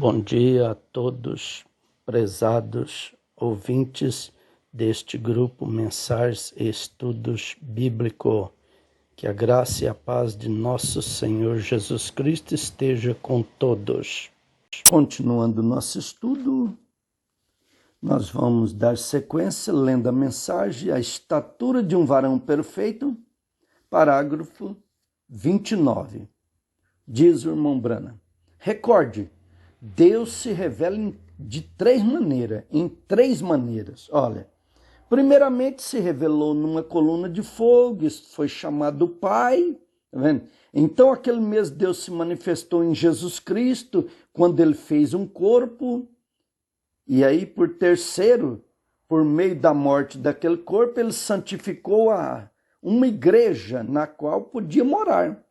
Bom dia a todos, prezados ouvintes deste grupo Mensagens e Estudos Bíblico. Que a graça e a paz de nosso Senhor Jesus Cristo esteja com todos. Continuando nosso estudo, nós vamos dar sequência lendo a mensagem A Estatura de um Varão Perfeito, parágrafo 29. Diz o irmão Branham: recorde, Deus se revela em três maneiras. Olha, primeiramente se revelou numa coluna de fogo, isso foi chamado Pai, tá vendo? Então aquele mesmo Deus se manifestou em Jesus Cristo, quando ele fez um corpo, e aí por terceiro, por meio da morte daquele corpo, ele santificou uma igreja na qual podia morar.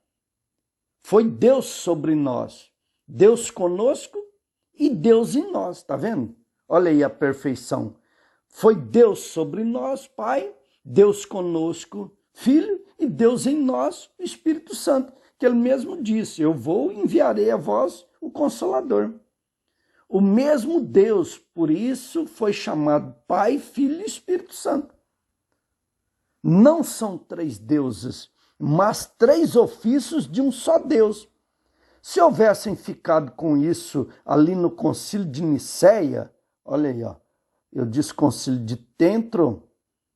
Foi Deus sobre nós, Deus conosco e Deus em nós, tá vendo? Olha aí a perfeição. Foi Deus sobre nós, Pai, Deus conosco, Filho, e Deus em nós, o Espírito Santo, que ele mesmo disse: eu vou e enviarei a vós o Consolador. O mesmo Deus, por isso, foi chamado Pai, Filho e Espírito Santo. Não são três deuses, mas três ofícios de um só Deus. Se houvessem ficado com isso ali no Concílio de Nicéia, olha aí, ó, eu disse Concílio de Trento,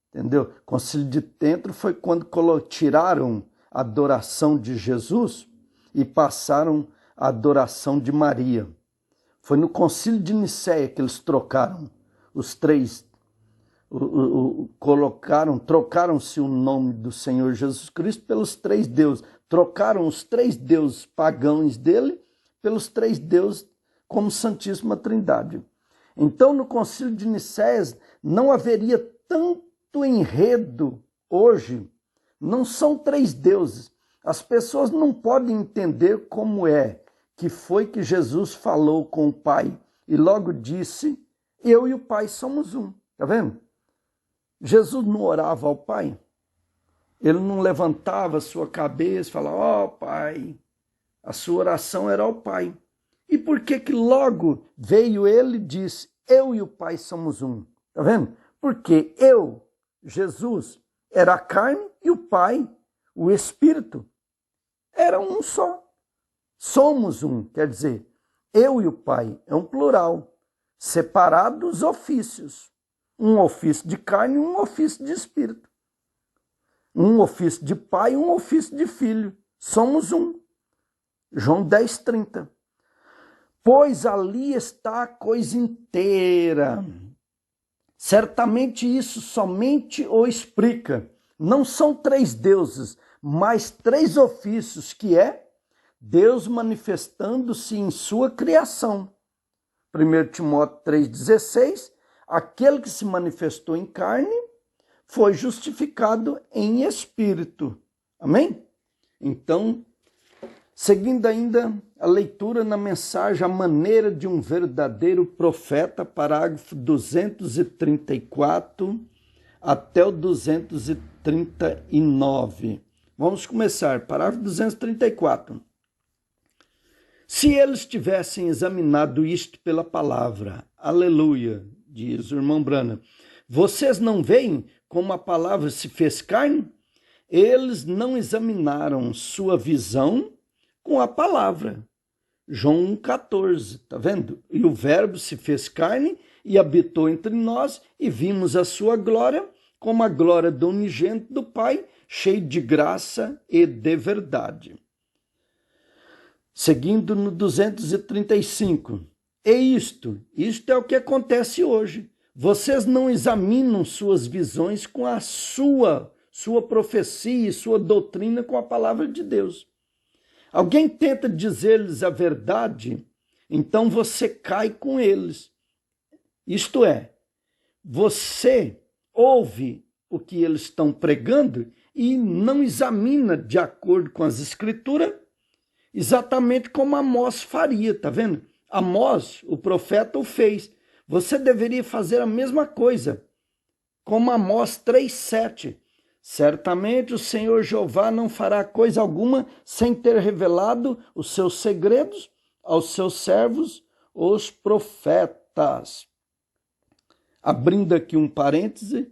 entendeu? Concílio de Trento foi quando tiraram a adoração de Jesus e passaram a adoração de Maria. Foi no Concílio de Nicéia que eles trocaram os três, trocaram-se o nome do Senhor Jesus Cristo pelos três deuses. Trocaram os três deuses pagãos dele pelos três deuses como Santíssima Trindade. Então, no Concílio de Nicéia, não haveria tanto enredo hoje. Não são três deuses. As pessoas não podem entender como é que foi que Jesus falou com o Pai e logo disse: eu e o Pai somos um. Tá vendo? Jesus não orava ao Pai. Ele não levantava a sua cabeça e falava: ó Pai. A sua oração era ao Pai. E por que que logo veio ele e disse: eu e o Pai somos um? Tá vendo? Porque eu, Jesus, era a carne e o Pai, o Espírito, era um só. Somos um, quer dizer, eu e o Pai, é um plural, separados ofícios. Um ofício de carne e um ofício de Espírito. Um ofício de pai e um ofício de filho. Somos um. João 10:30. Pois ali está a coisa inteira. Certamente isso somente o explica. Não são três deuses, mas três ofícios, que é Deus manifestando-se em sua criação. 1 Timóteo 3,16, aquele que se manifestou em carne foi justificado em espírito. Amém? Então, seguindo ainda a leitura na mensagem A Maneira de um Verdadeiro Profeta, parágrafo 234 até o 239. Vamos começar, parágrafo 234. Se eles tivessem examinado isto pela palavra, aleluia, diz o irmão Branham, vocês não veem como a palavra se fez carne? Eles não examinaram sua visão com a palavra. João 1,14, tá vendo? E o verbo se fez carne e habitou entre nós e vimos a sua glória como a glória do unigênito do Pai, cheio de graça e de verdade. Seguindo no 235. E isto é o que acontece hoje. Vocês não examinam suas visões com a sua profecia e sua doutrina com a palavra de Deus. Alguém tenta dizer-lhes a verdade, então você cai com eles. Isto é, você ouve o que eles estão pregando e não examina de acordo com as Escrituras, exatamente como Amós faria, tá vendo? Amós, o profeta, o fez. Você deveria fazer a mesma coisa, como Amós 3,7. Certamente o Senhor Jeová não fará coisa alguma sem ter revelado os seus segredos aos seus servos, os profetas. Abrindo aqui um parêntese,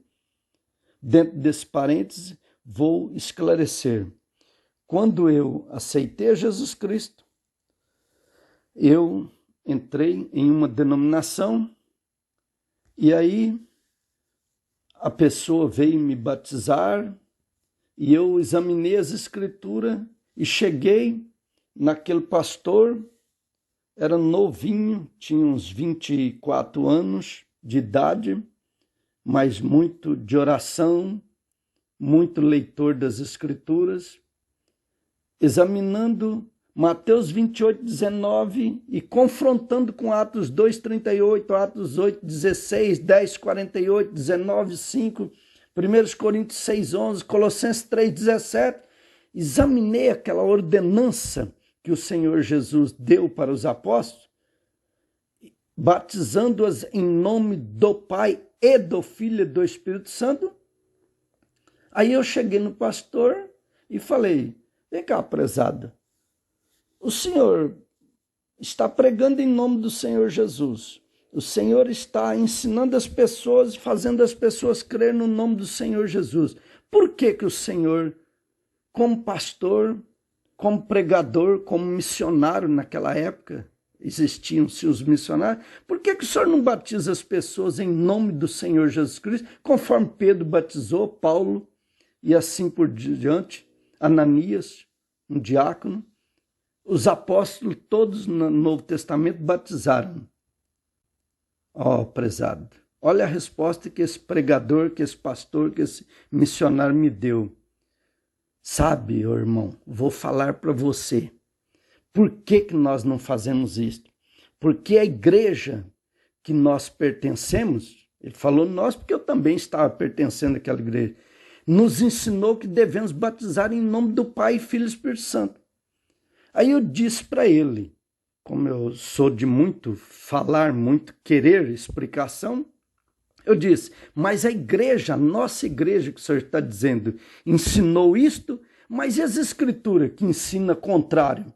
dentro desse parêntese, vou esclarecer. Quando eu aceitei Jesus Cristo, eu entrei em uma denominação e aí a pessoa veio me batizar e eu examinei as escrituras e cheguei naquele pastor, era novinho, tinha uns 24 anos de idade, mas muito de oração, muito leitor das escrituras, examinando Mateus 28, 19 e confrontando com Atos 2, 38, Atos 8, 16, 10, 48, 19, 5, 1 Coríntios 6, 11, Colossenses 3, 17. Examinei aquela ordenança que o Senhor Jesus deu para os apóstolos, batizando-as em nome do Pai e do Filho e do Espírito Santo. Aí eu cheguei no pastor e falei, vem cá, prezado, o senhor está pregando em nome do Senhor Jesus. O Senhor está ensinando as pessoas, fazendo as pessoas crer no nome do Senhor Jesus. Por que o Senhor, como pastor, como pregador, como missionário naquela época, existiam-se os missionários, por que o senhor não batiza as pessoas em nome do Senhor Jesus Cristo, conforme Pedro batizou, Paulo e assim por diante, Ananias, um diácono? Os apóstolos todos no Novo Testamento batizaram. Ó, prezado, olha a resposta que esse pregador, que esse pastor, que esse missionário me deu. Sabe, irmão, vou falar para você. Por que nós não fazemos isso? Porque a igreja que nós pertencemos, ele falou nós porque eu também estava pertencendo àquela igreja, nos ensinou que devemos batizar em nome do Pai, Filho e Espírito Santo. Aí eu disse para ele, como eu sou de muito falar, muito querer explicação, eu disse, mas a igreja, a nossa igreja que o senhor está dizendo, ensinou isto, mas e as escrituras que ensinam contrário?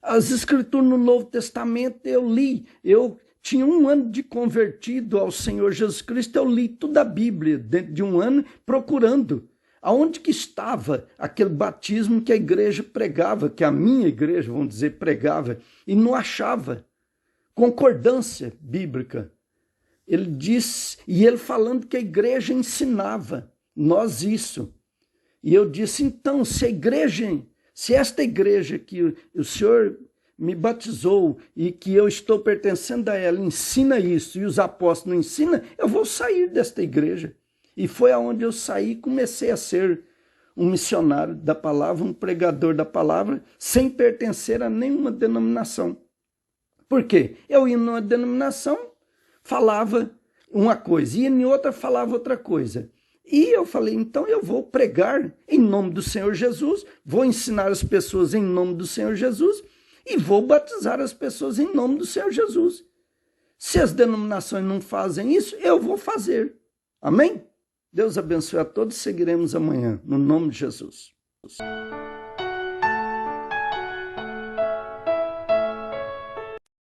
As escrituras no Novo Testamento eu li, eu tinha 1 ano de convertido ao Senhor Jesus Cristo, eu li toda a Bíblia dentro de 1 ano procurando. Aonde que estava aquele batismo que a igreja pregava, que a minha igreja, vamos dizer, pregava, e não achava concordância bíblica. Ele disse, e ele falando que a igreja ensinava nós isso. E eu disse, então, se esta igreja que o Senhor me batizou e que eu estou pertencendo a ela ensina isso e os apóstolos não ensinam, eu vou sair desta igreja. E foi aonde eu saí e comecei a ser um missionário da palavra, um pregador da palavra, sem pertencer a nenhuma denominação. Por quê? Eu ia numa denominação, falava uma coisa, ia em outra, falava outra coisa. E eu falei, então eu vou pregar em nome do Senhor Jesus, vou ensinar as pessoas em nome do Senhor Jesus e vou batizar as pessoas em nome do Senhor Jesus. Se as denominações não fazem isso, eu vou fazer. Amém? Deus abençoe a todos, seguiremos amanhã, no nome de Jesus.